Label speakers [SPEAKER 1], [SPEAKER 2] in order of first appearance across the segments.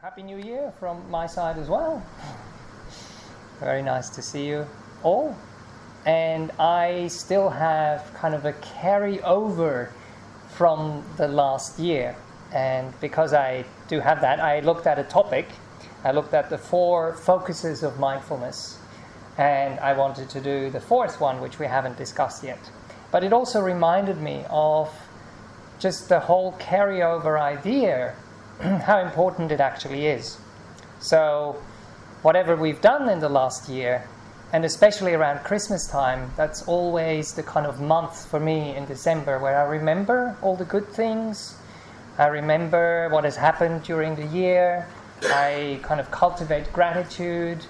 [SPEAKER 1] Happy New Year from my side as well. Very nice to see you all. And I still have kind of a carryover from the last year. And because I do have that, I looked at a topic. I looked at the 4 focuses of mindfulness. And I wanted to do the 4th one, which we haven't discussed yet. But it also reminded me of just the whole carryover idea, how important it actually is. So whatever we've done in the last year, and especially around Christmas time, that's always the kind of month for me in December where I remember all the good things. I remember what has happened during the year. I kind of cultivate gratitude.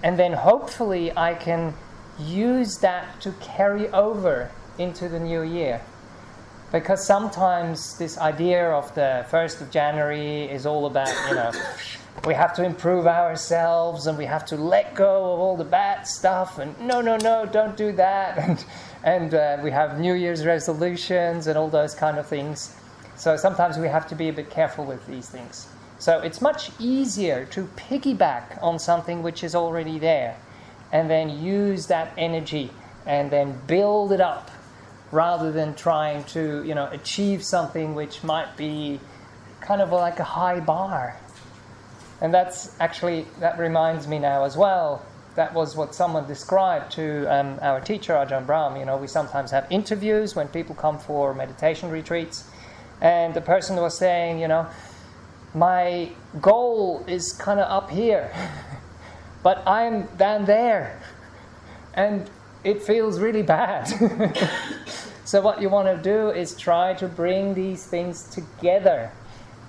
[SPEAKER 1] And then hopefully I can use that to carry over into the new year. Because sometimes this idea of the 1st of January is all about, we have to improve ourselves and we have to let go of all the bad stuff and no, don't do that. And we have New Year's resolutions and all those kind of things. So sometimes we have to be a bit careful with these things. So it's much easier to piggyback on something which is already there and then use that energy and then build it up, rather than trying to, achieve something which might be kind of like a high bar. And that reminds me now as well. That was what someone described to our teacher, Ajahn Brahm. We sometimes have interviews when people come for meditation retreats. And the person was saying, my goal is kind of up here, but I'm down there. And it feels really bad. So what you want to do is try to bring these things together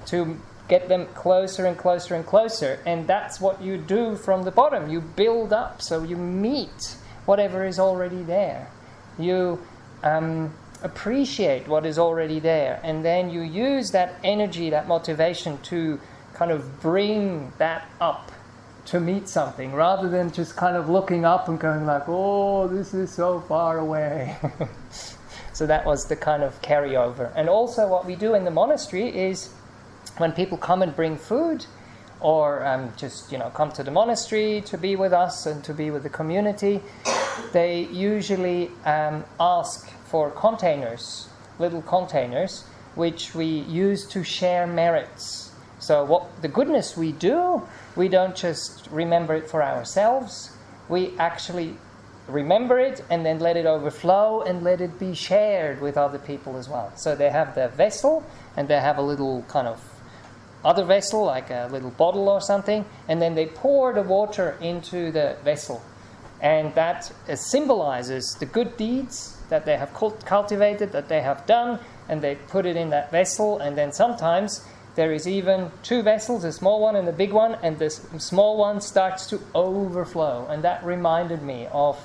[SPEAKER 1] to get them closer and closer and closer. And that's what you do from the bottom. You build up, so you meet whatever is already there. You appreciate what is already there. And then you use that energy, that motivation to kind of bring that up to meet something, rather than just kind of looking up and going like, oh, this is so far away. So that was the kind of carryover. And also what we do in the monastery is when people come and bring food or just come to the monastery to be with us and to be with the community, they usually ask for containers, little containers, which we use to share merits. So what the goodness we do, we don't just remember it for ourselves. We actually remember it and then let it overflow and let it be shared with other people as well. So they have their vessel and they have a little kind of other vessel, like a little bottle or something, and then they pour the water into the vessel. And that symbolizes the good deeds that they have cultivated, that they have done, and they put it in that vessel. And then sometimes there is even 2 vessels, a small one and a big one, and this small one starts to overflow. And that reminded me of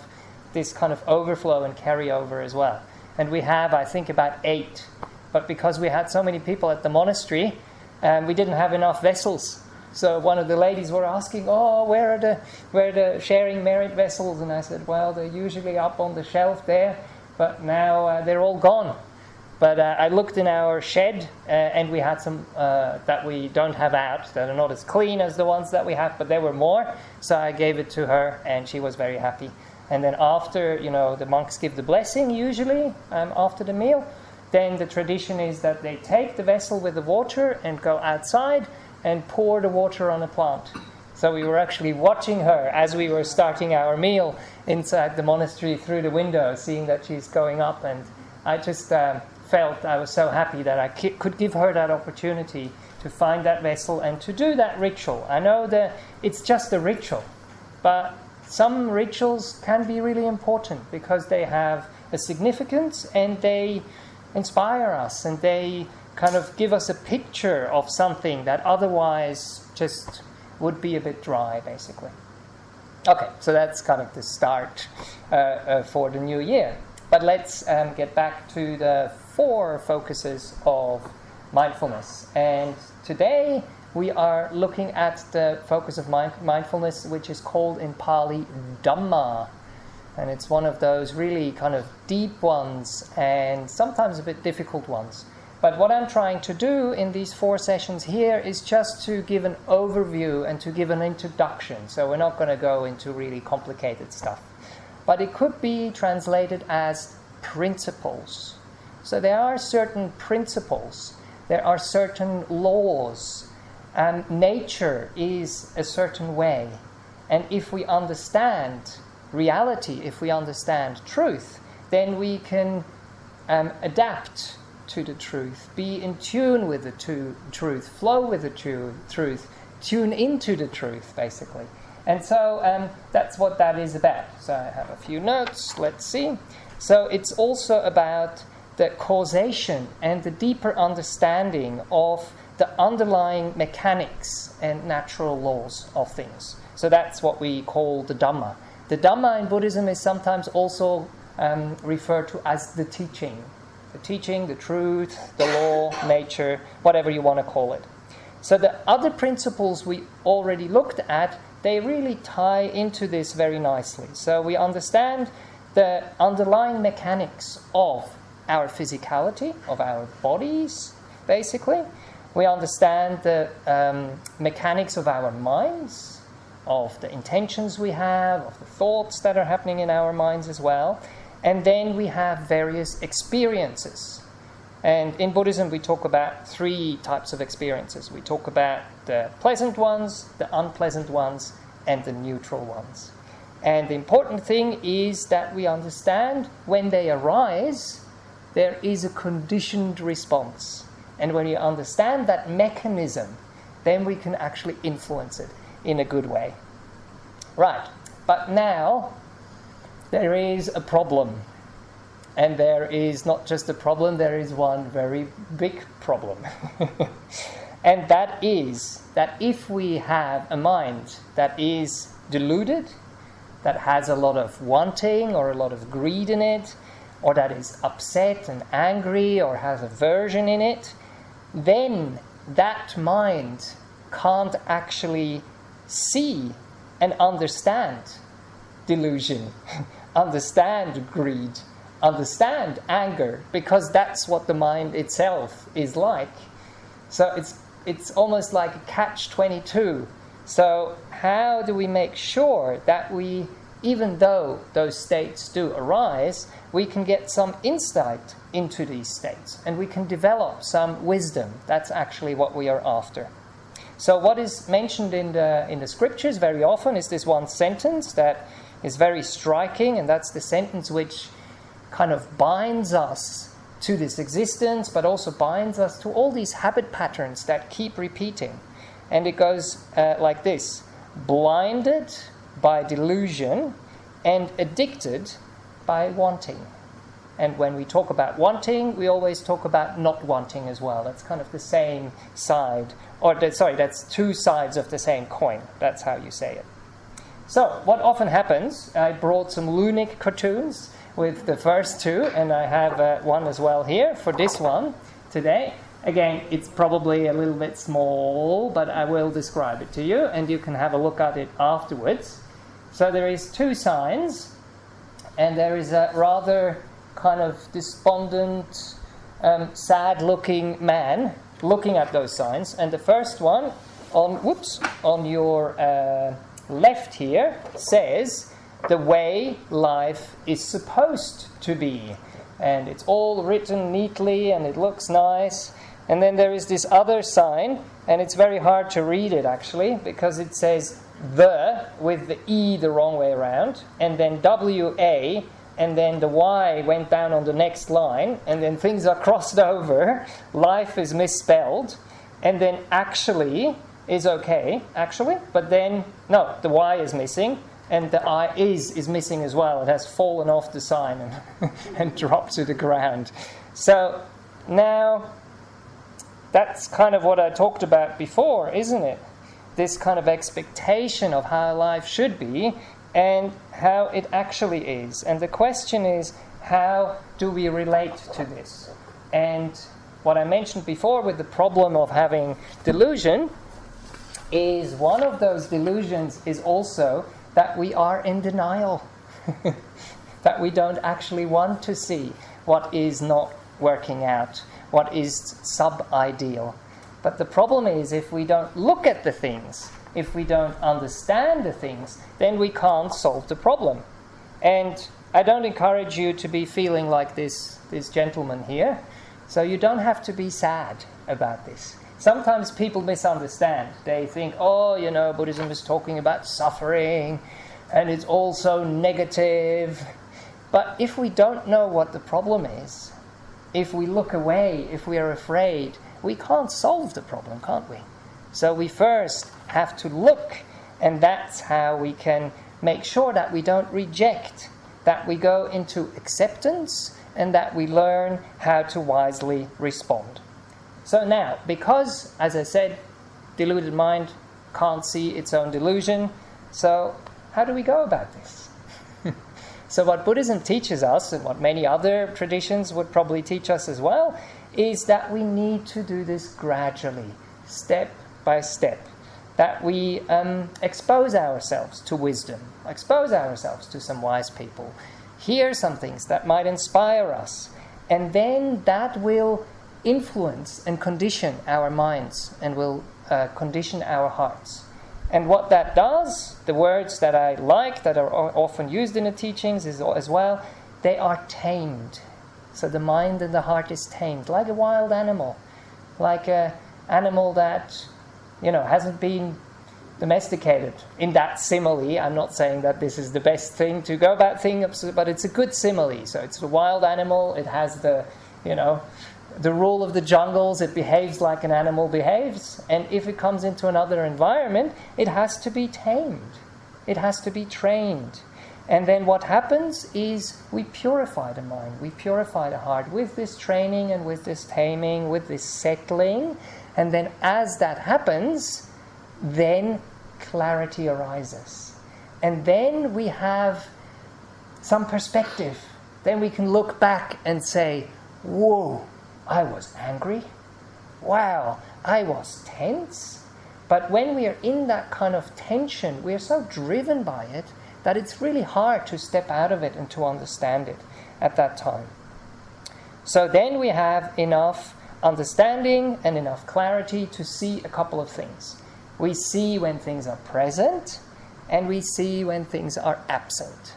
[SPEAKER 1] this kind of overflow and carryover as well. And we have, I think, about 8. But because we had so many people at the monastery, we didn't have enough vessels. So one of the ladies were asking, where are the sharing merit vessels? And I said, well, they're usually up on the shelf there, but now they're all gone. But I looked in our shed, and we had some that we don't have out, that are not as clean as the ones that we have, but there were more. So I gave it to her, and she was very happy. And then after, the monks give the blessing, usually, after the meal, then the tradition is that they take the vessel with the water and go outside and pour the water on a plant. So we were actually watching her as we were starting our meal inside the monastery through the window, seeing that she's going up. And I just felt I was so happy that I could give her that opportunity to find that vessel and to do that ritual. I know that it's just a ritual, but some rituals can be really important because they have a significance and they inspire us and they kind of give us a picture of something that otherwise just would be a bit dry, basically. Okay, so that's kind of the start for the new year. But let's get back to the 4 focuses of mindfulness. And today we are looking at the focus of mindfulness, which is called in Pali Dhamma. And it's one of those really kind of deep ones and sometimes a bit difficult ones. But what I'm trying to do in these 4 sessions here is just to give an overview and to give an introduction. So we're not going to go into really complicated stuff. But it could be translated as principles. So there are certain principles. There are certain laws. And nature is a certain way. And if we understand reality, if we understand truth, then we can adapt to the truth, be in tune with the truth, flow with the truth, tune into the truth, basically. And so that's what that is about. So I have a few notes, let's see. So it's also about the causation and the deeper understanding of the underlying mechanics and natural laws of things. So that's what we call the Dhamma. The Dhamma in Buddhism is sometimes also referred to as the teaching. The teaching, the truth, the law, nature, whatever you want to call it. So the other principles we already looked at, they really tie into this very nicely. So we understand the underlying mechanics of our physicality, of our bodies, basically. We understand the mechanics of our minds, of the intentions we have, of the thoughts that are happening in our minds as well. And then we have various experiences. And in Buddhism, we talk about 3 types of experiences. We talk about the pleasant ones, the unpleasant ones, and the neutral ones. And the important thing is that we understand when they arise, there is a conditioned response. And when you understand that mechanism, then we can actually influence it in a good way. Right, but now there is a problem. And there is not just a problem, there is one very big problem. And that is that if we have a mind that is deluded, that has a lot of wanting or a lot of greed in it, or that is upset and angry or has aversion in it, then that mind can't actually see and understand delusion, understand greed, understand anger, because that's what the mind itself is like. So it's almost like a catch-22. So how do we make sure that we, even though those states do arise, we can get some insight into these states and we can develop some wisdom? That's actually what we are after. So what is mentioned in the scriptures very often is this one sentence that is very striking, and that's the sentence which kind of binds us to this existence, but also binds us to all these habit patterns that keep repeating. And it goes like this: blinded by delusion and addicted by wanting. And when we talk about wanting, we always talk about not wanting as well. That's kind of the same side, that's 2 sides of the same coin. That's how you say it. So what often happens, I brought some Lunic cartoons with the first 2, and I have one as well here for this one today. Again, it's probably a little bit small, but I will describe it to you, and you can have a look at it afterwards. So there is 2 signs, and there is a rather kind of despondent, sad-looking man looking at those signs. And the first one on your left here says the way life is supposed to be, and it's all written neatly and it looks nice. And then there is this other sign, and it's very hard to read it actually, because it says the with the E the wrong way around, and then WA, and then the Y went down on the next line, and then things are crossed over, life is misspelled, and then actually is okay, actually, but then, no, the Y is missing, and the I is missing as well. It has fallen off the sign and dropped to the ground. So now, that's kind of what I talked about before, isn't it? This kind of expectation of how life should be and how it actually is. And the question is, how do we relate to this? And what I mentioned before with the problem of having delusion is one of those delusions is also that we are in denial, that we don't actually want to see what is not working out, what is sub-ideal. But the problem is, if we don't look at the things, if we don't understand the things, then we can't solve the problem. And I don't encourage you to be feeling like this gentleman here. So you don't have to be sad about this. Sometimes people misunderstand. They think, Buddhism is talking about suffering, and it's all so negative. But if we don't know what the problem is, if we look away, if we are afraid, we can't solve the problem, can't we? So we first have to look, and that's how we can make sure that we don't reject, that we go into acceptance, and that we learn how to wisely respond. So now, because, as I said, deluded mind can't see its own delusion, so how do we go about this? So what Buddhism teaches us, and what many other traditions would probably teach us as well, is that we need to do this gradually, step by step. That we expose ourselves to wisdom, expose ourselves to some wise people, hear some things that might inspire us, and then that will influence and condition our minds and will condition our hearts. And what that does, the words that I like, that are often used in the teachings is as well, they are tamed. So the mind and the heart is tamed, like a wild animal, like an animal that, hasn't been domesticated. In that simile, I'm not saying that this is the best thing to go about things, but it's a good simile. So it's a wild animal, it has the rule of the jungles, it behaves like an animal behaves, and if it comes into another environment, it has to be tamed. It has to be trained. And then what happens is we purify the mind, we purify the heart with this training and with this taming, with this settling, and then as that happens, then clarity arises. And then we have some perspective. Then we can look back and say, whoa, I was angry. Wow, I was tense. But when we are in that kind of tension, we are so driven by it that it's really hard to step out of it and to understand it at that time. So then we have enough understanding and enough clarity to see a couple of things. We see when things are present, and we see when things are absent.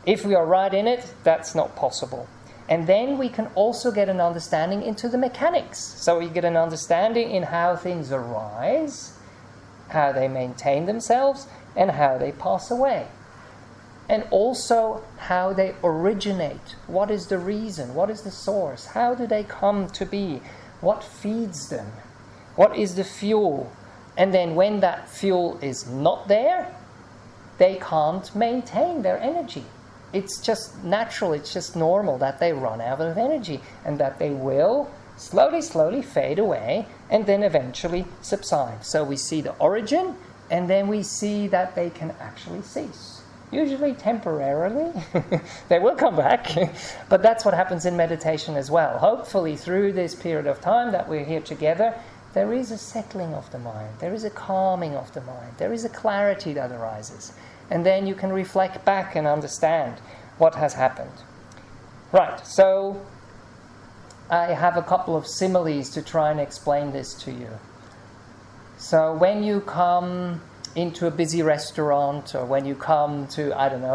[SPEAKER 1] If we are right in it, that's not possible. And then we can also get an understanding into the mechanics. So we get an understanding in how things arise, how they maintain themselves, and how they pass away. And also how they originate. What is the reason? What is the source? How do they come to be? What feeds them? What is the fuel? And then when that fuel is not there, they can't maintain their energy. It's just natural, it's just normal that they run out of energy and that they will slowly fade away and then eventually subside. So we see the origin and then we see that they can actually cease. Usually temporarily. They will come back. But that's what happens in meditation as well. Hopefully through this period of time that we're here together, there is a settling of the mind. There is a calming of the mind. There is a clarity that arises. And then you can reflect back and understand what has happened. Right, so I have a couple of similes to try and explain this to you. So when you come into a busy restaurant, or when you come to,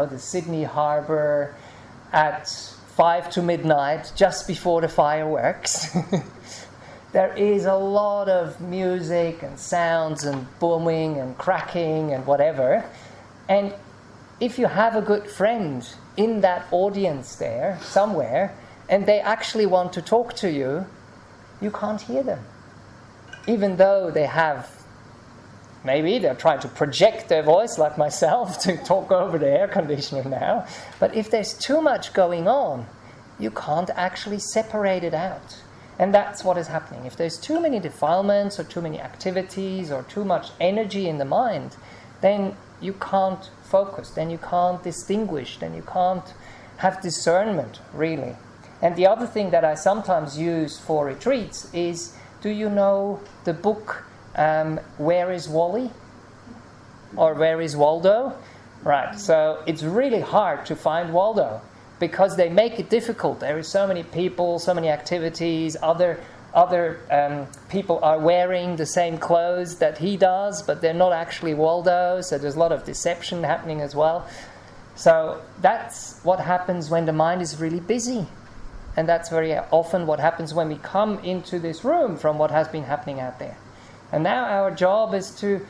[SPEAKER 1] the Sydney Harbour at 5 to midnight, just before the fireworks, there is a lot of music and sounds and booming and cracking and whatever. And if you have a good friend in that audience there, somewhere, and they actually want to talk to you, you can't hear them. Even though maybe they're trying to project their voice, like myself, to talk over the air conditioner now. But if there's too much going on, you can't actually separate it out. And that's what is happening. If there's too many defilements or too many activities or too much energy in the mind, then you can't focus, then you can't distinguish, then you can't have discernment, really. And the other thing that I sometimes use for retreats is, do you know the book Where is Wally? Or Where is Waldo? Right, so it's really hard to find Waldo. because they make it difficult. There are so many people, so many activities, other people are wearing the same clothes that he does, but they're not actually Waldo, so there's a lot of deception happening as well. So that's what happens when the mind is really busy. And that's very often what happens when we come into this room from what has been happening out there. And now our job is to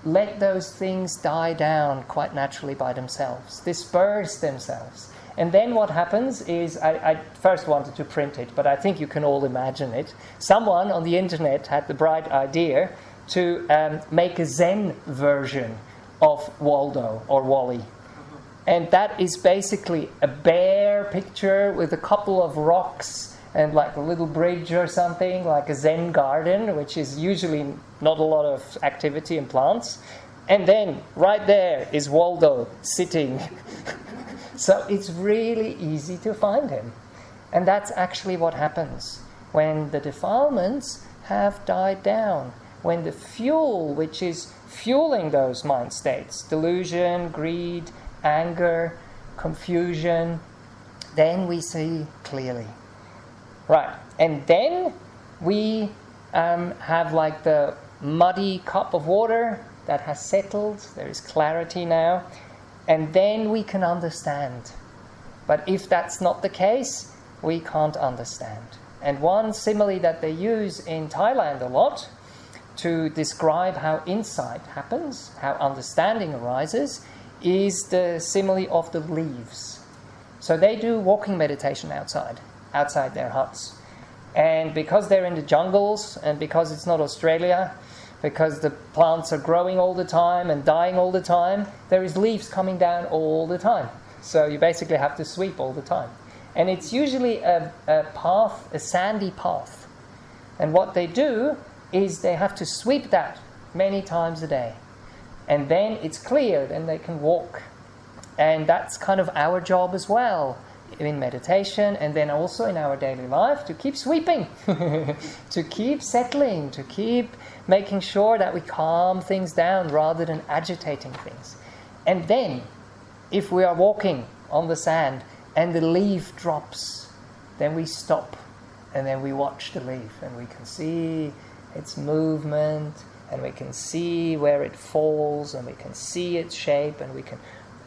[SPEAKER 1] let those things die down quite naturally by themselves, disperse themselves. And then what happens is, I first wanted to print it, but I think you can all imagine it. Someone on the internet had the bright idea to make a Zen version of Waldo or Wally. And that is basically a bare picture with a couple of rocks and like a little bridge or something, like a Zen garden, which is usually not a lot of activity and plants. And then right there is Waldo sitting. So it's really easy to find him. And that's actually what happens when the defilements have died down. When the fuel, which is fueling those mind states, delusion, greed, anger, confusion, then we see clearly. Right, and then we have like the muddy cup of water that has settled. There is clarity now. And then we can understand. But if that's not the case, we can't understand. And one simile that they use in Thailand a lot to describe how insight happens, how understanding arises, is the simile of the leaves. So they do walking meditation outside their huts. And because they're in the jungles, and because it's not Australia, because the plants are growing all the time and dying all the time, there is leaves coming down all the time. So you basically have to sweep all the time. And it's usually a path, a sandy path. And what they do is they have to sweep that many times a day. And then it's cleared and they can walk. And that's kind of our job as well in meditation, and then also in our daily life, to keep sweeping, to keep settling, to keep making sure that we calm things down rather than agitating things. And then, if we are walking on the sand and the leaf drops, then we stop and then we watch the leaf and we can see its movement and we can see where it falls and we can see its shape and we can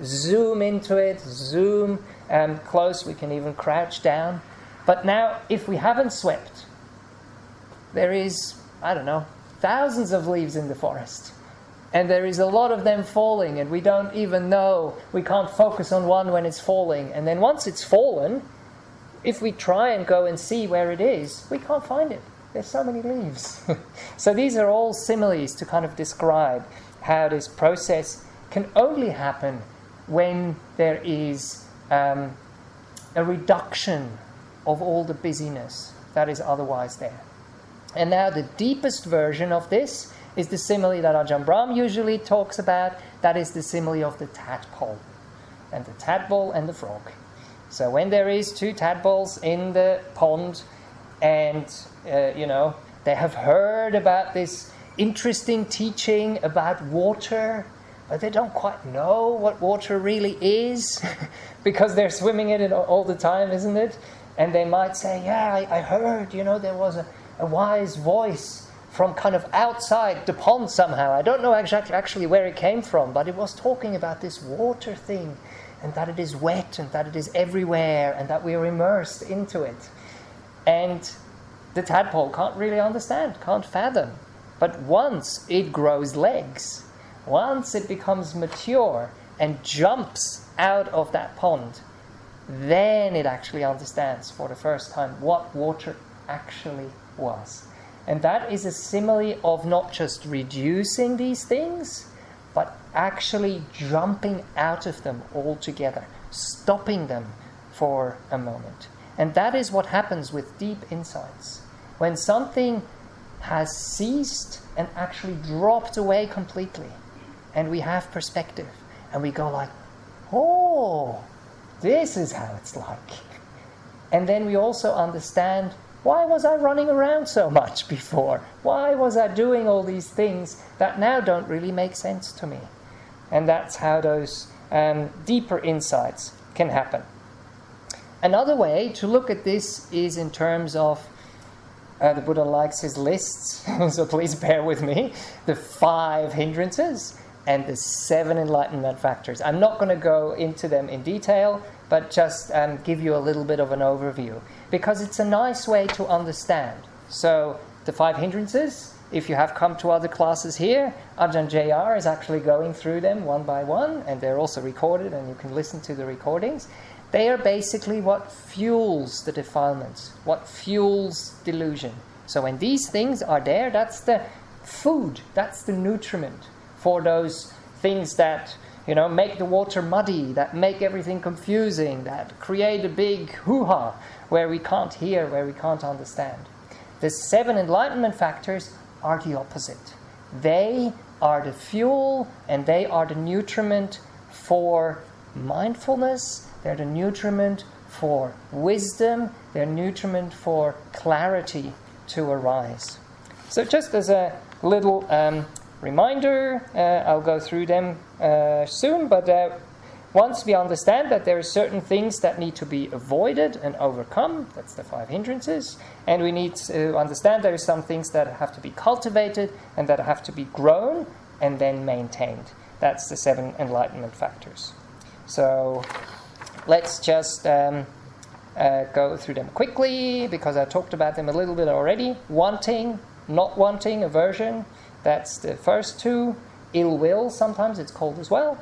[SPEAKER 1] zoom into it, zoom close, we can even crouch down. But now, if we haven't swept, there is, thousands of leaves in the forest. And there is a lot of them falling, and we don't even know, we can't focus on one when it's falling. And then once it's fallen, if we try and go and see where it is, we can't find it. There's so many leaves. So these are all similes to kind of describe how this process can only happen when there is a reduction of all the busyness that is otherwise there. And now the deepest version of this is the simile that Ajahn Brahm usually talks about. That is the simile of the tadpole. And the tadpole and the frog. So when there is two tadpoles in the pond and, they have heard about this interesting teaching about water, but they don't quite know what water really is because they're swimming in it all the time, isn't it? And they might say, I heard, there was a wise voice from kind of outside the pond somehow. I don't know actually where it came from, but it was talking about this water thing and that it is wet and that it is everywhere and that we are immersed into it. And the tadpole can't really understand, can't fathom. But once it grows legs, once it becomes mature and jumps out of that pond, then it actually understands for the first time what water actually was. And that is a simile of not just reducing these things, but actually jumping out of them altogether, stopping them for a moment. And that is what happens with deep insights. When something has ceased and actually dropped away completely, and we have perspective, and we go like, oh, this is how it's like. And then we also understand, why was I running around so much before? Why was I doing all these things that now don't really make sense to me? And that's how those deeper insights can happen. Another way to look at this is in terms of, the Buddha likes his lists, so please bear with me, the 5 hindrances and the 7 enlightenment factors. I'm not going to go into them in detail, but just give you a little bit of an overview, because it's a nice way to understand. So the 5 hindrances, if you have come to other classes here, Ajahn JR is actually going through them one by one, and they're also recorded, and you can listen to the recordings. They are basically what fuels the defilements, what fuels delusion. So when these things are there, that's the food, that's the nutriment for those things that, make the water muddy, that make everything confusing, that create a big hoo-ha where we can't hear, where we can't understand. The 7 enlightenment factors are the opposite. They are the fuel and they are the nutriment for mindfulness, they're the nutriment for wisdom, they're nutriment for clarity to arise. So just as a little reminder, I'll go through them soon, but once we understand that there are certain things that need to be avoided and overcome, that's the 5 hindrances, and we need to understand there are some things that have to be cultivated and that have to be grown and then maintained. That's the 7 enlightenment factors. So let's just go through them quickly, because I talked about them a little bit already. Wanting, not wanting, aversion, that's the first 2. Ill will, sometimes it's called as well.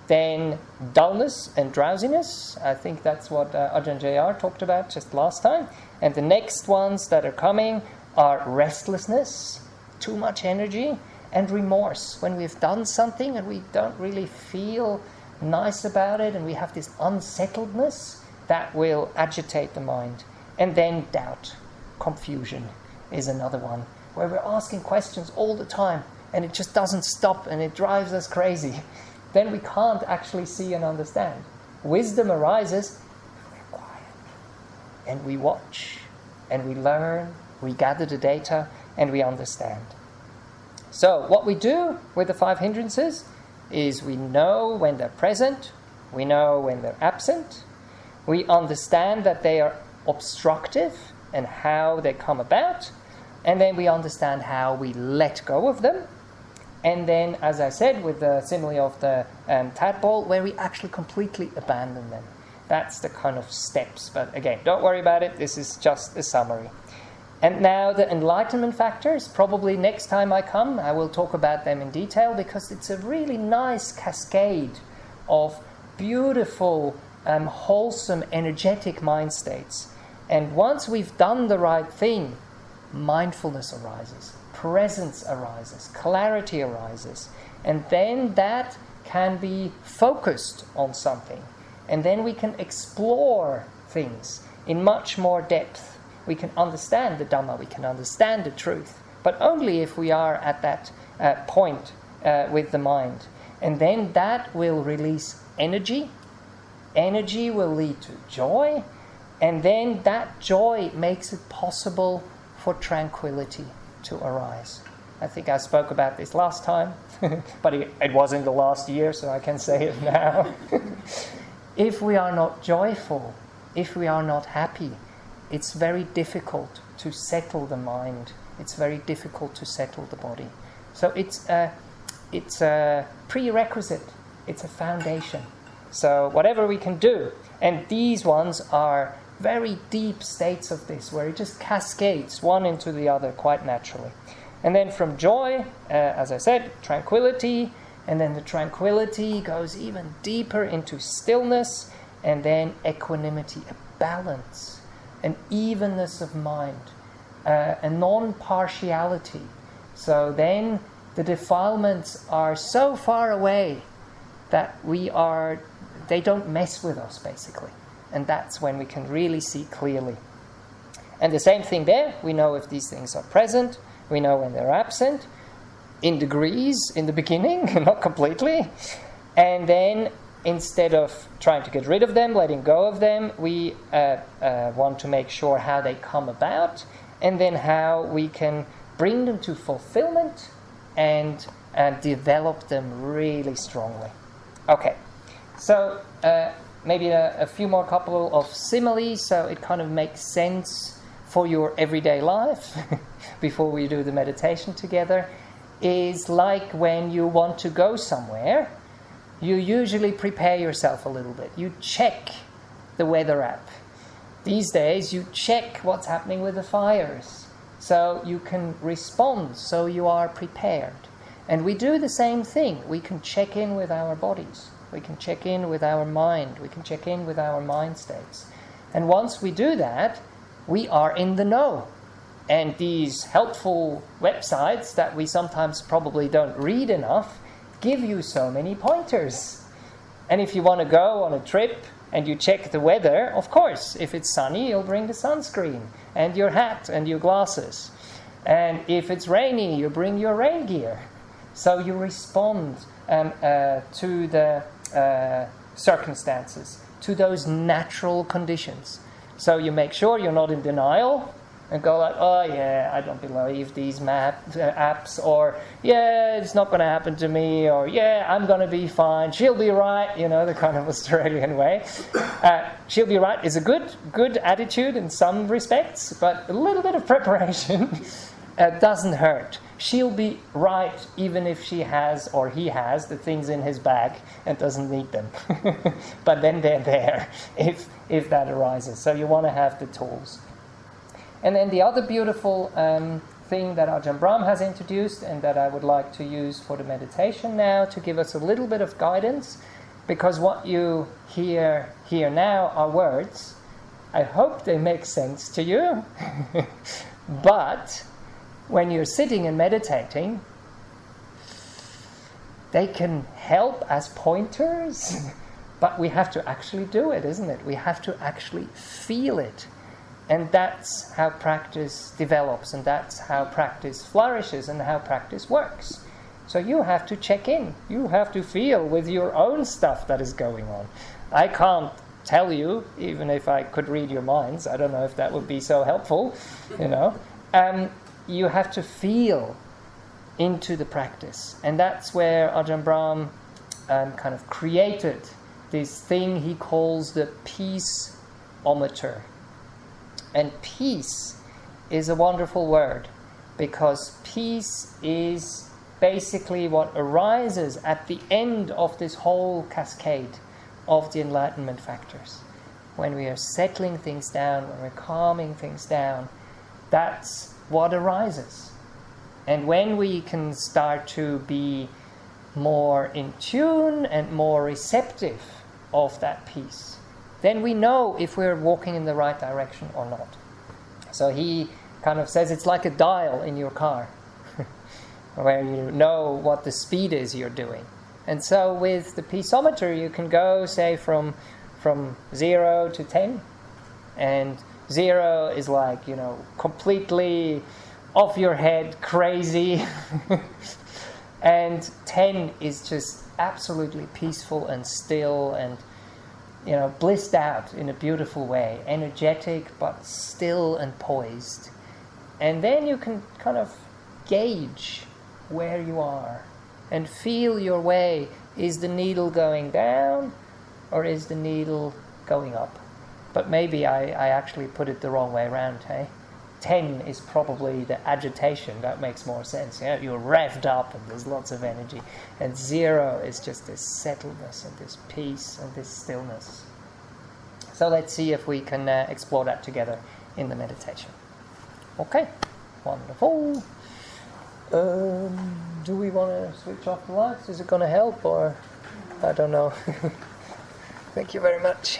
[SPEAKER 1] Then dullness and drowsiness. I think that's what Ajahn JR talked about just last time. And the next ones that are coming are restlessness, too much energy, and remorse. When we've done something and we don't really feel nice about it and we have this unsettledness, that will agitate the mind. And then doubt, confusion is another one, where we're asking questions all the time and it just doesn't stop and it drives us crazy. Then we can't actually see and understand. Wisdom arises, we're quiet, and we watch, and we learn, we gather the data, and we understand. So what we do with the 5 hindrances is we know when they're present, we know when they're absent, we understand that they are obstructive and how they come about, and then we understand how we let go of them. And then, as I said, with the simile of the tadpole, where we actually completely abandon them. That's the kind of steps. But again, don't worry about it. This is just a summary. And now the enlightenment factors, probably next time I come, I will talk about them in detail, because it's a really nice cascade of beautiful, wholesome, energetic mind states. And once we've done the right thing, mindfulness arises. Presence arises, clarity arises, and then that can be focused on something, and then we can explore things in much more depth. We can understand the Dhamma, we can understand the truth, but only if we are at that point with the mind. And then that will release energy. Energy will lead to joy, and then that joy makes it possible for tranquility to arise. I think I spoke about this last time, but it was in the last year, so I can say it now. If we are not joyful, if we are not happy, it's very difficult to settle the mind. It's very difficult to settle the body. So it's a prerequisite. It's a foundation. So whatever we can do, and these ones are very deep states of this, where it just cascades one into the other quite naturally. And then from joy, as I said, tranquility, and then the tranquility goes even deeper into stillness, and then equanimity, a balance, an evenness of mind, a non-partiality. So then the defilements are so far away that they don't mess with us, basically. And that's when we can really see clearly. And the same thing there, we know if these things are present, we know when they're absent, in degrees in the beginning, not completely. And then instead of trying to get rid of them, letting go of them, we want to make sure how they come about, and then how we can bring them to fulfillment and develop them really strongly. Okay, so maybe a few more couple of similes so it kind of makes sense for your everyday life before we do the meditation together, is like when you want to go somewhere, you usually prepare yourself a little bit. You check the weather app. These days, you check what's happening with the fires so you can respond, so you are prepared. And we do the same thing. We can check in with our bodies. We can check in with our mind. We can check in with our mind states. And once we do that, we are in the know. And these helpful websites that we sometimes probably don't read enough give you so many pointers. And if you want to go on a trip and you check the weather, of course, if it's sunny, you'll bring the sunscreen and your hat and your glasses. And if it's rainy, you bring your rain gear. So you respond to the circumstances, to those natural conditions. So you make sure you're not in denial and go like, oh yeah, I don't believe these apps, or yeah, it's not going to happen to me, or yeah, I'm going to be fine, she'll be right, the kind of Australian way. She'll be right is a good attitude in some respects, but a little bit of preparation doesn't hurt. She'll be right even if she has or he has the things in his bag and doesn't need them. But then they're there if that arises. So you want to have the tools. And then the other beautiful thing that Ajahn Brahm has introduced and that I would like to use for the meditation now to give us a little bit of guidance, because what you hear now are words. I hope they make sense to you. But when you're sitting and meditating, they can help as pointers, but we have to actually do it, isn't it? We have to actually feel it. And that's how practice develops, and that's how practice flourishes, and how practice works. So you have to check in. You have to feel with your own stuff that is going on. I can't tell you, even if I could read your minds. I don't know if that would be so helpful, You have to feel into the practice. And that's where Ajahn Brahm kind of created this thing he calls the peace-ometer. And peace is a wonderful word, because peace is basically what arises at the end of this whole cascade of the enlightenment factors. When we are settling things down, when we're calming things down, that's what arises. And when we can start to be more in tune and more receptive of that peace, then we know if we're walking in the right direction or not. So he kind of says it's like a dial in your car where you know what the speed is you're doing. And so with the peaceometer you can go, say, from 0 to 10, and 0 is like, completely off your head, crazy. And 10 is just absolutely peaceful and still and, blissed out in a beautiful way, energetic but still and poised. And then you can kind of gauge where you are and feel your way. Is the needle going down or is the needle going up? But maybe I actually put it the wrong way around, hey? 10 is probably the agitation. That makes more sense. Yeah? You're revved up and there's lots of energy. And 0 is just this settledness and this peace and this stillness. So let's see if we can explore that together in the meditation. Okay, wonderful. Do we want to switch off the lights? Is it going to help, or I don't know. Thank you very much.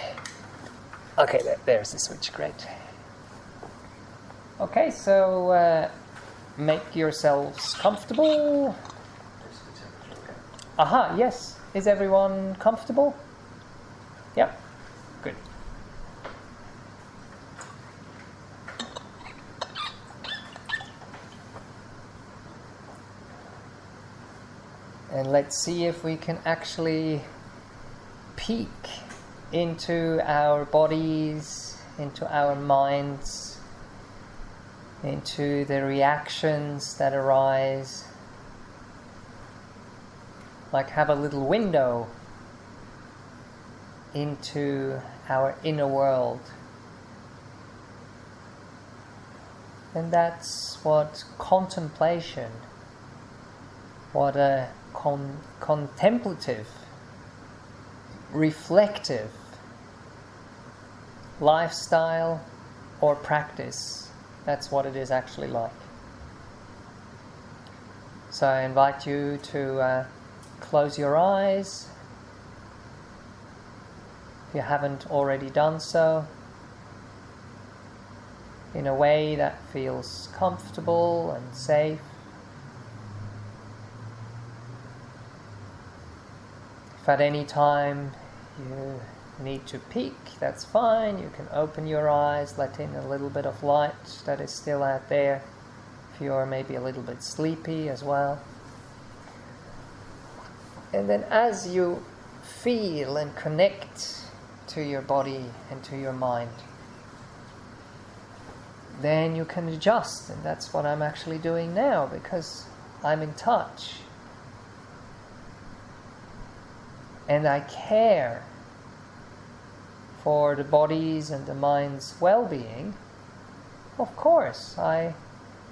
[SPEAKER 1] Okay, there's the switch. Great. Okay, so make yourselves comfortable. Aha, yes. Is everyone comfortable? Yep. Good. And let's see if we can actually peek into our bodies, into our minds, into the reactions that arise. Like have a little window into our inner world. And that's what contemplation, what a contemplative, reflective lifestyle or practice, that's what it is actually like. So I invite you to close your eyes if you haven't already done so, in a way that feels comfortable and safe. If at any time you need to peek, that's fine. You can open your eyes, let in a little bit of light that is still out there. If you are maybe a little bit sleepy as well. And then as you feel and connect to your body and to your mind, then you can adjust, and that's what I'm actually doing now, because I'm in touch and I care for the body's and the mind's well-being. Of course I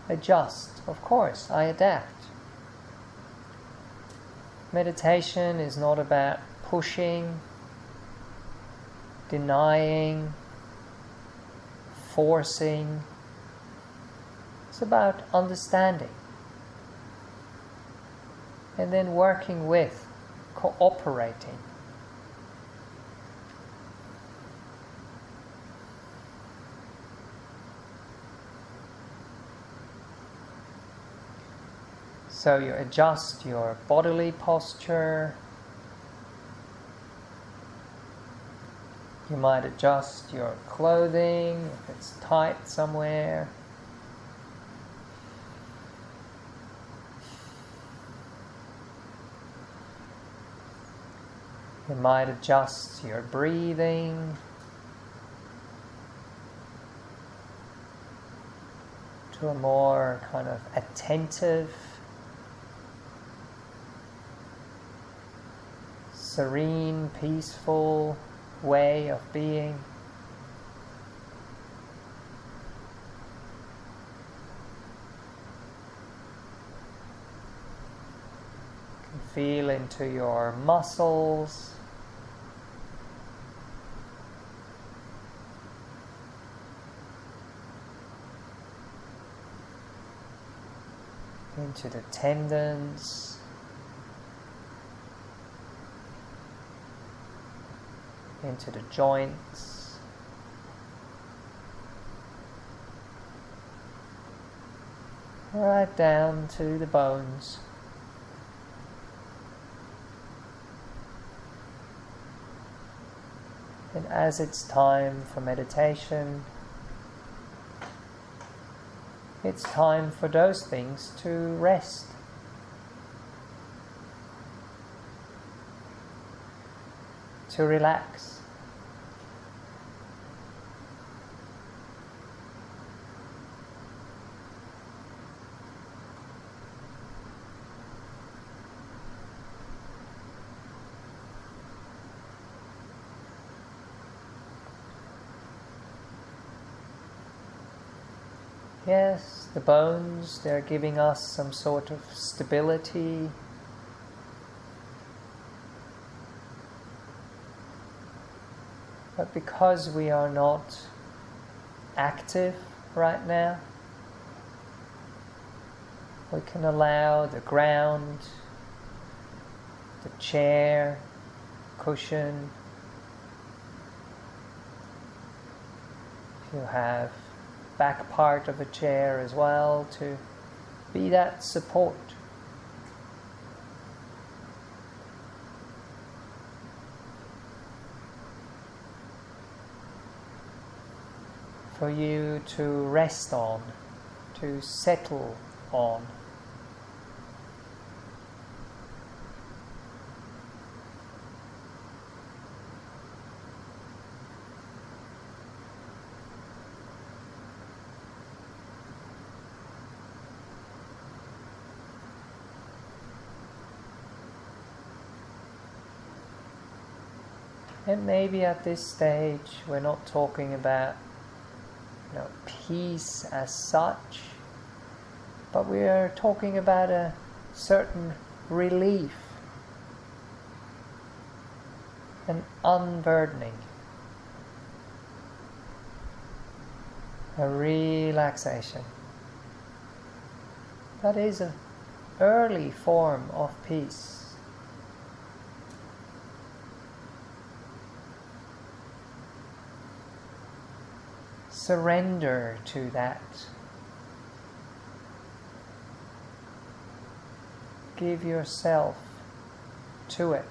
[SPEAKER 1] adjust, of course I adapt. Meditation is not about pushing, denying, forcing. It's about understanding and then working with, cooperating. So you adjust your bodily posture. You might adjust your clothing if it's tight somewhere. You might adjust your breathing. To a more kind of attentive, serene, peaceful way of being. You can feel into your muscles. Into the tendons, into the joints, right down to the bones. And as it's time for meditation, it's time for those things to rest. To relax. Yes, the bones, they're giving us some sort of stability. But because we are not active right now, we can allow the ground, the chair, cushion, if you have back part of a chair as well, to be that support. For you to rest on, to settle on. And maybe at this stage we're not talking about peace as such, but we are talking about a certain relief, an unburdening, a relaxation. That is an early form of peace. Surrender to that. Give yourself to it.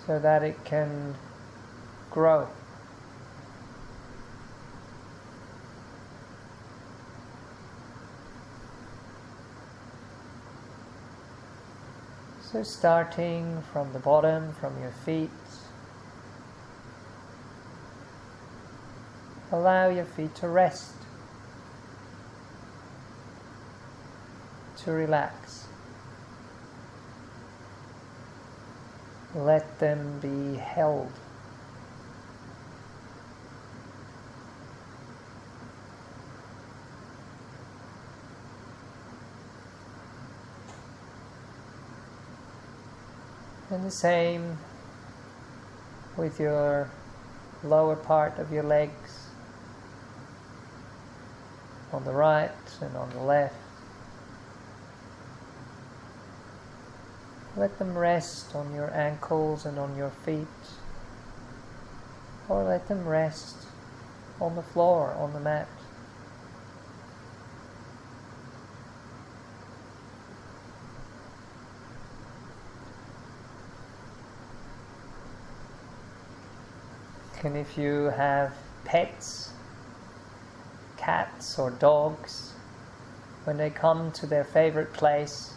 [SPEAKER 1] So that it can grow. So starting from the bottom, from your feet, allow your feet to rest, to relax. Let them be held. And the same with your lower part of your legs, on the right and on the left. Let them rest on your ankles and on your feet, or let them rest on the floor, on the mat. And if you have pets, cats or dogs, when they come to their favorite place,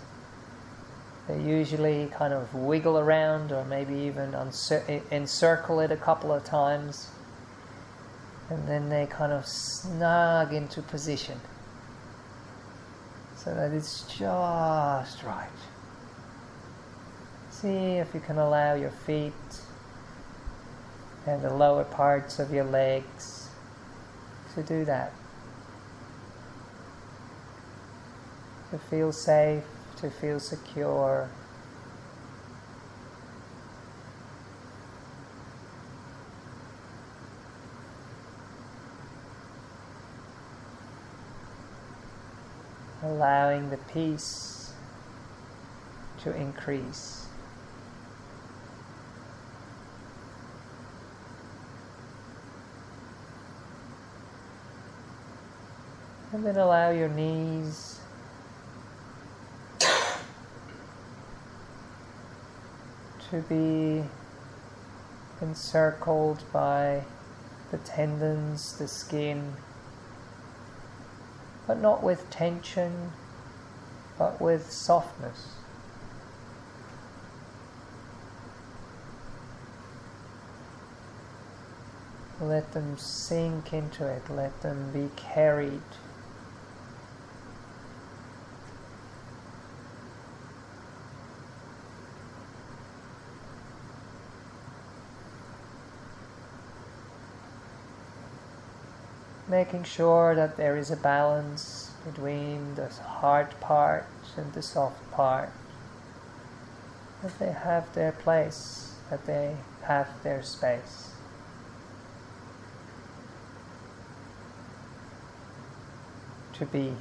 [SPEAKER 1] they usually kind of wiggle around or maybe even encircle it a couple of times, and then they kind of snug into position so that it's just right. See if you can allow your feet and the lower parts of your legs to do that. To feel safe, to feel secure. Allowing the peace to increase. And then allow your knees to be encircled by the tendons, the skin, but not with tension, but with softness. Let them sink into it, let them be carried. Making sure that there is a balance between the hard part and the soft part, that they have their place, that they have their space. To be.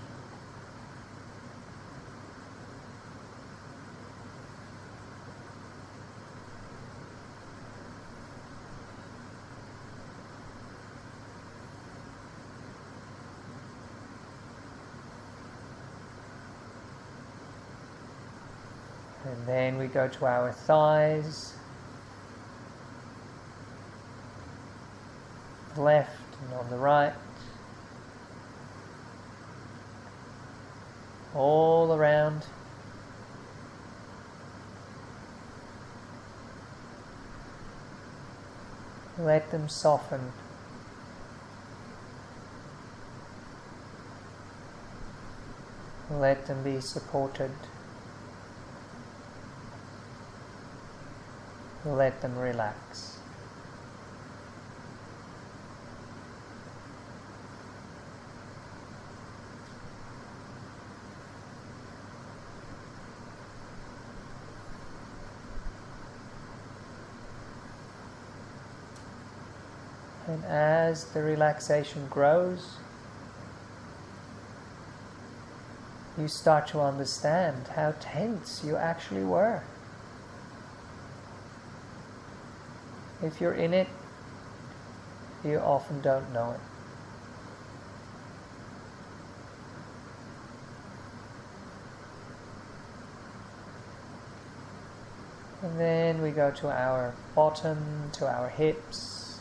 [SPEAKER 1] And then we go to our thighs, left and on the right, all around. Let them soften. Let them be supported. let them relax. And as the relaxation grows, you start to understand how tense you actually were. If you're in it, you often don't know it. And then we go to our bottom, to our hips,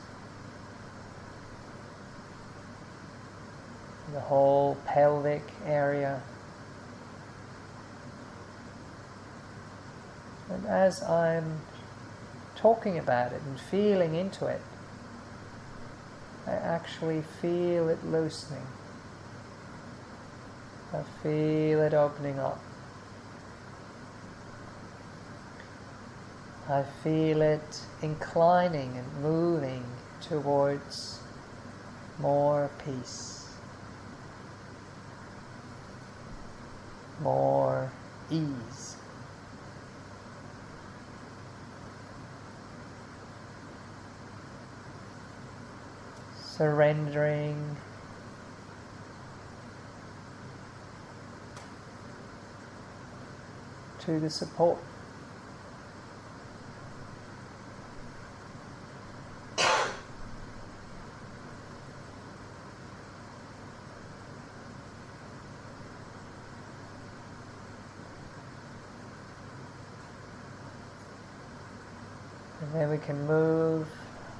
[SPEAKER 1] the whole pelvic area. And as I'm talking about it and feeling into it, I actually feel it loosening. I feel it opening up. I feel it inclining and moving towards more peace, more ease. Surrendering to the support. And then we can move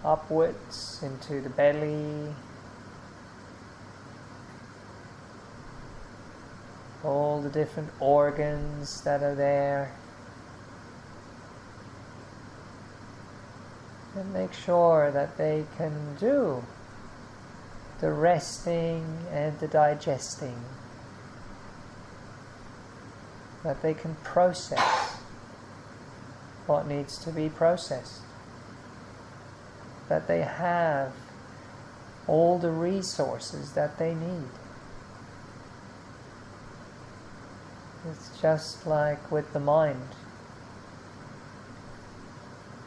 [SPEAKER 1] upwards into the belly, all the different organs that are there, and make sure that they can do the resting and the digesting, that they can process what needs to be processed, that they have all the resources that they need. It's just like with the mind.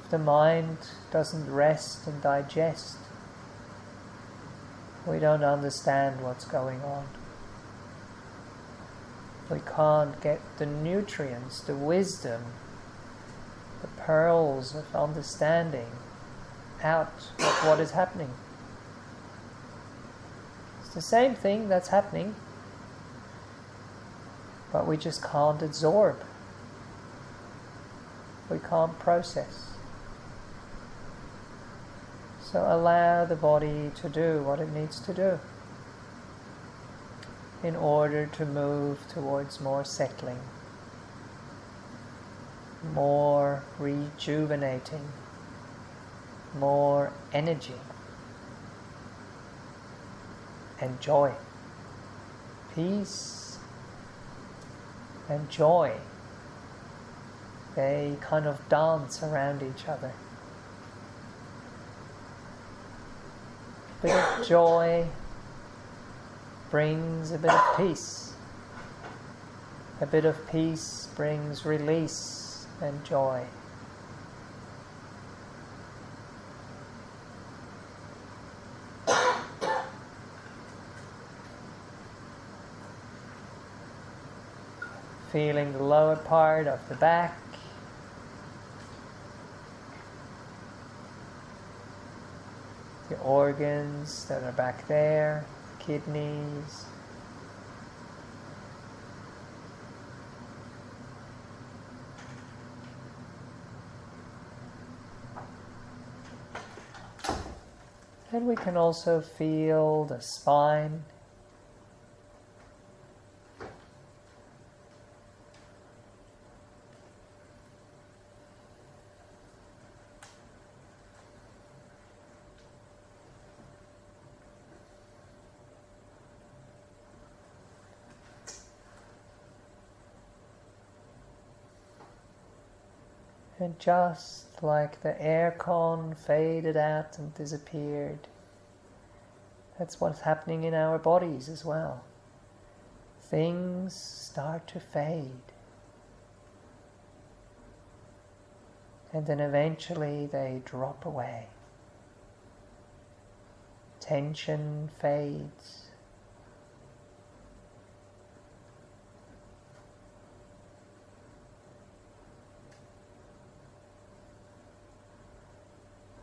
[SPEAKER 1] If the mind doesn't rest and digest, we don't understand what's going on. We can't get the nutrients, the wisdom, the pearls of understanding out of what is happening. It's the same thing that's happening, but we just can't absorb. We can't process. So allow the body to do what it needs to do in order to move towards more settling, more rejuvenating, more energy and joy. Peace and joy, they kind of dance around each other. A bit of joy brings a bit of peace. A bit of peace brings release and joy. Feeling the lower part of the back. The organs that are back there, kidneys. And we can also feel the spine. And just like the aircon faded out and disappeared, that's what's happening in our bodies as well. Things start to fade. And then eventually they drop away. Tension fades.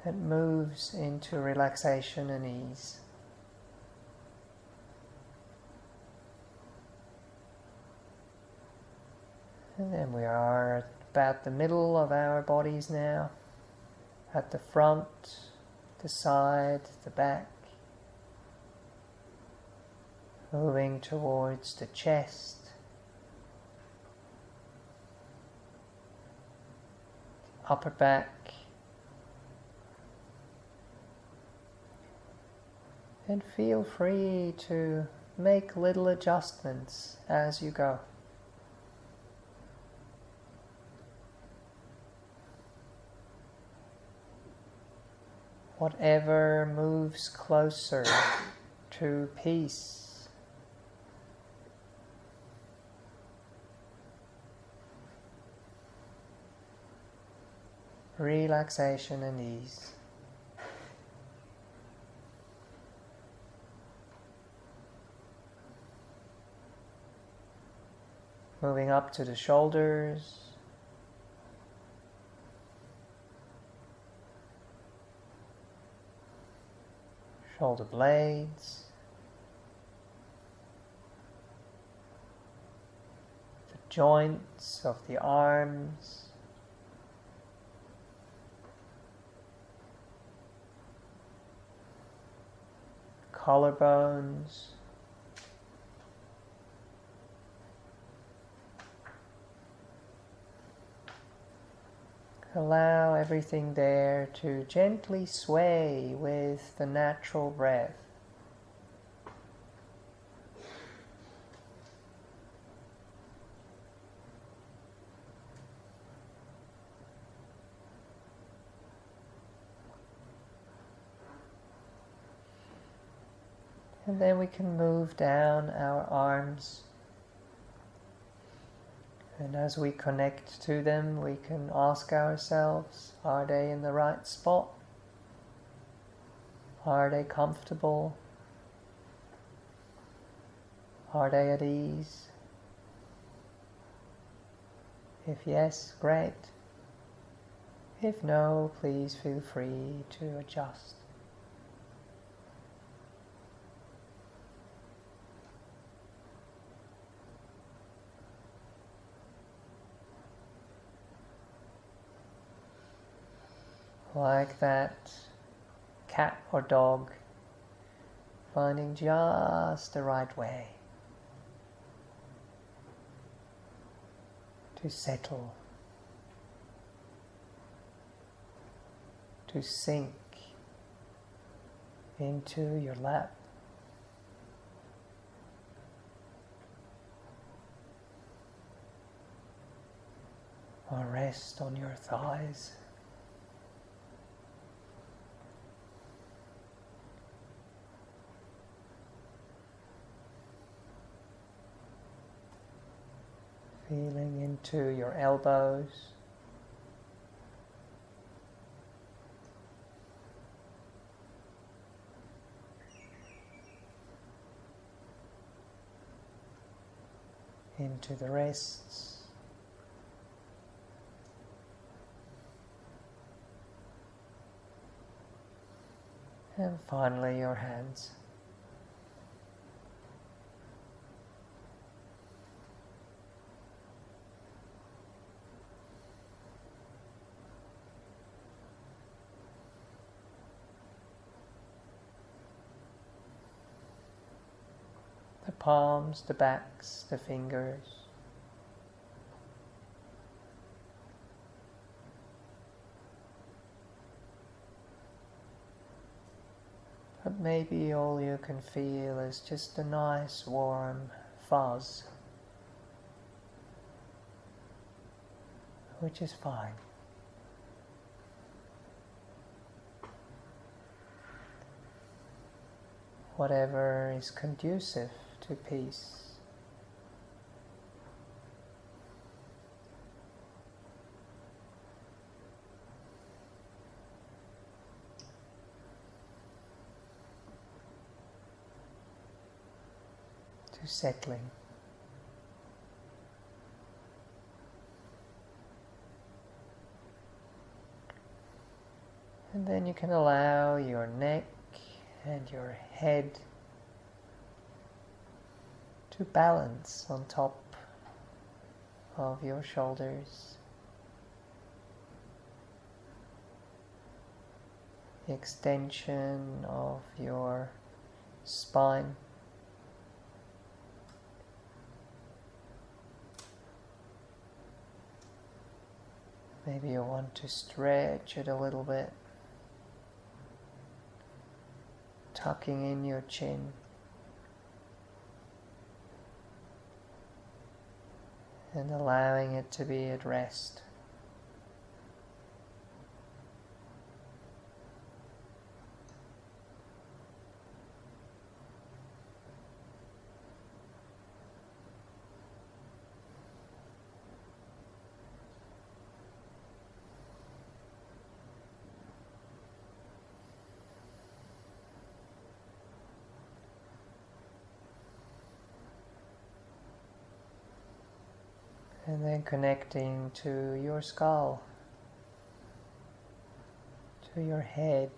[SPEAKER 1] It moves into relaxation and ease. And then we are at about the middle of our bodies now, at the front, the side, the back, moving towards the chest, upper back, and feel free to make little adjustments as you go. Whatever moves closer to peace. Relaxation and ease. Moving up to the shoulders. Shoulder blades, the joints of the arms, collarbones, allow everything there to gently sway with the natural breath. And then we can move down our arms. And as we connect to them, we can ask ourselves, are they in the right spot? Are they comfortable? Are they at ease? If yes, great. If no, please feel free to adjust. Like that cat or dog, finding just the right way to settle, to sink into your lap. Or rest on your thighs. Feeling into your elbows, into the wrists, and finally your hands. The palms, the backs, the fingers. But maybe all you can feel is just a nice warm fuzz, which is fine. whatever is conducive to peace. To settling. And then you can allow your neck and your head to balance on top of your shoulders. The extension of your spine. Maybe you want to stretch it a little bit, tucking in your chin and allowing it to be at rest. And then connecting to your skull, to your head,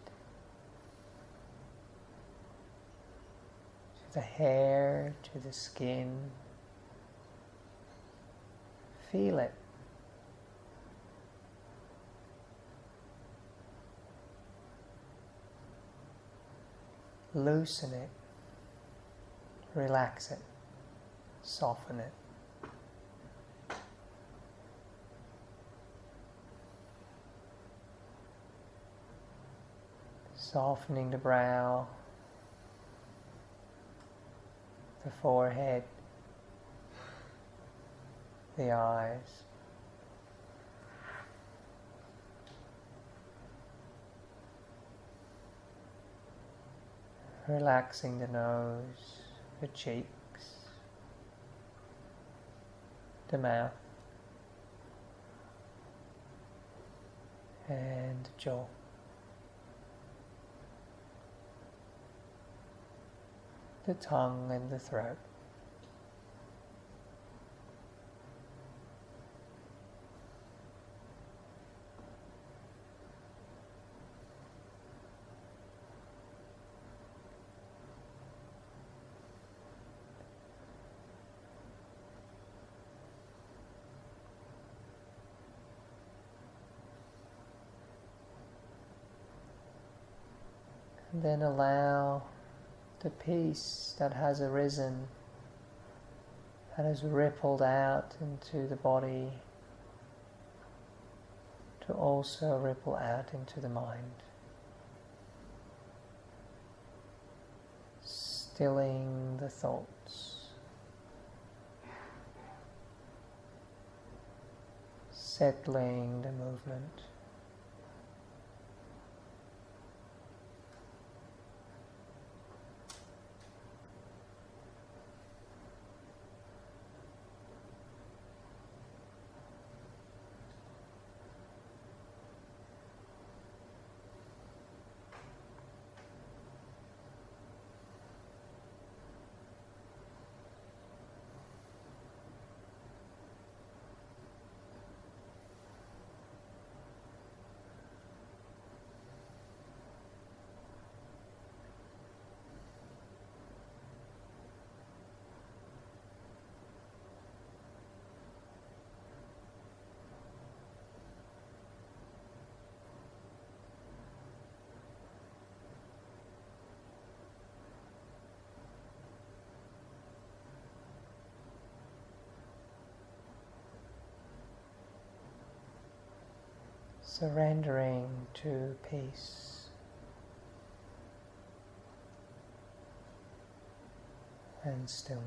[SPEAKER 1] to the hair, to the skin. Feel it. Loosen it. Relax it. Soften it. Softening the brow, the forehead, the eyes. Relaxing the nose, the cheeks, the mouth, and the jaw. The tongue and the throat. And then allow the peace that has arisen, that has rippled out into the body, to also ripple out into the mind. Stilling the thoughts, settling the movement. Surrendering to peace and stillness.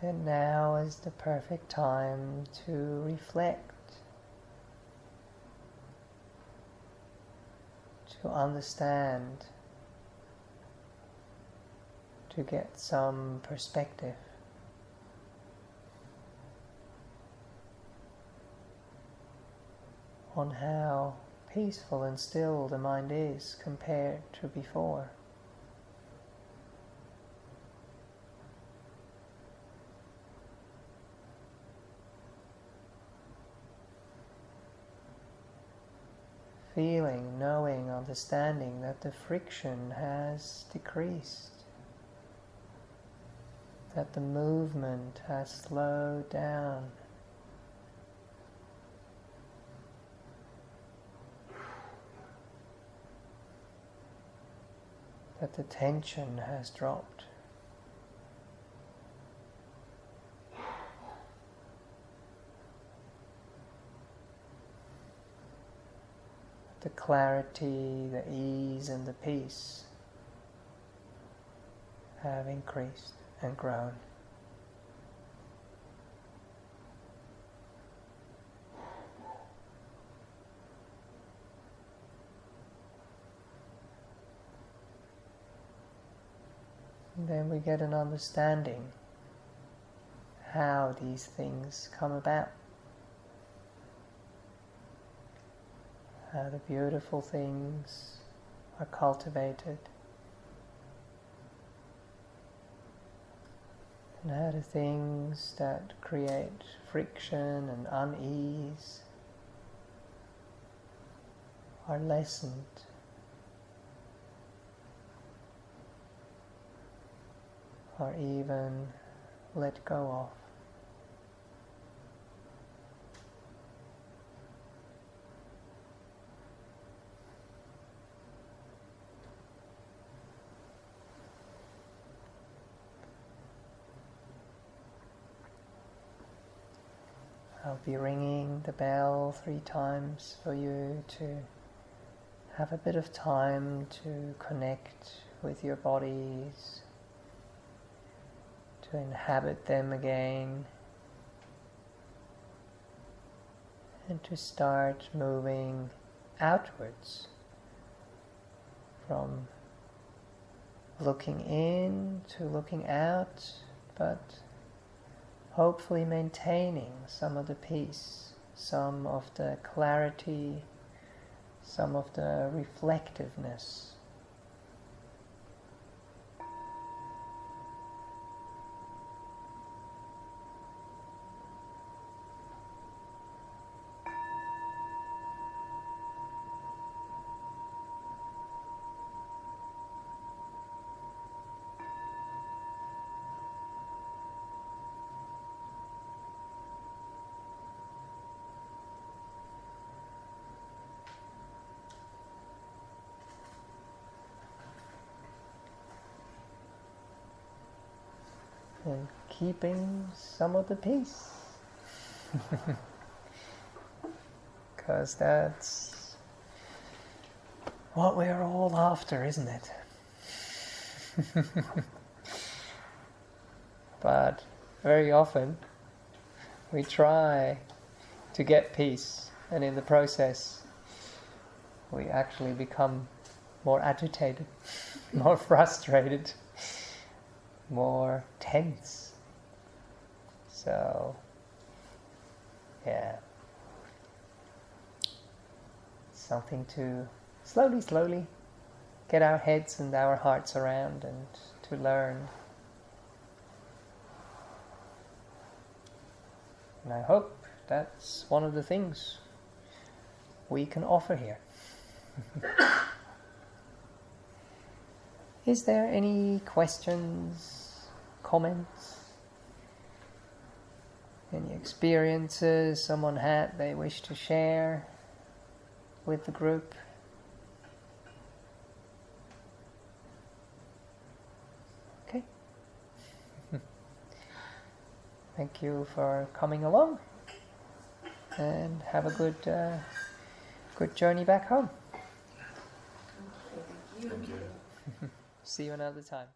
[SPEAKER 1] And now is the perfect time to reflect, to understand, to get some perspective. On how peaceful and still the mind is compared to before. Feeling, knowing, understanding that the friction has decreased, that the movement has slowed down, that the tension has dropped. The clarity, the ease and the peace have increased and grown. And then we get an understanding how these things come about. How the beautiful things are cultivated. And how the things that create friction and unease are lessened. Or even let go of. I'll be ringing the bell 3 times for you to have a bit of time to connect with your bodies, to inhabit them again, and to start moving outwards from looking in to looking out, but hopefully maintaining some of the peace, some of the clarity, some of the reflectiveness. And keeping some of the peace. Because that's what we're all after, isn't it? But very often we try to get peace, and in the process we actually become more agitated, more frustrated, more tense. So, yeah, something to slowly get our heads and our hearts around and to learn. And I hope that's one of the things we can offer here. Is there any questions, comments, any experiences someone had they wish to share with the group? Okay. Thank you for coming along, and have a good journey back home.
[SPEAKER 2] Thank you.
[SPEAKER 1] See you another time.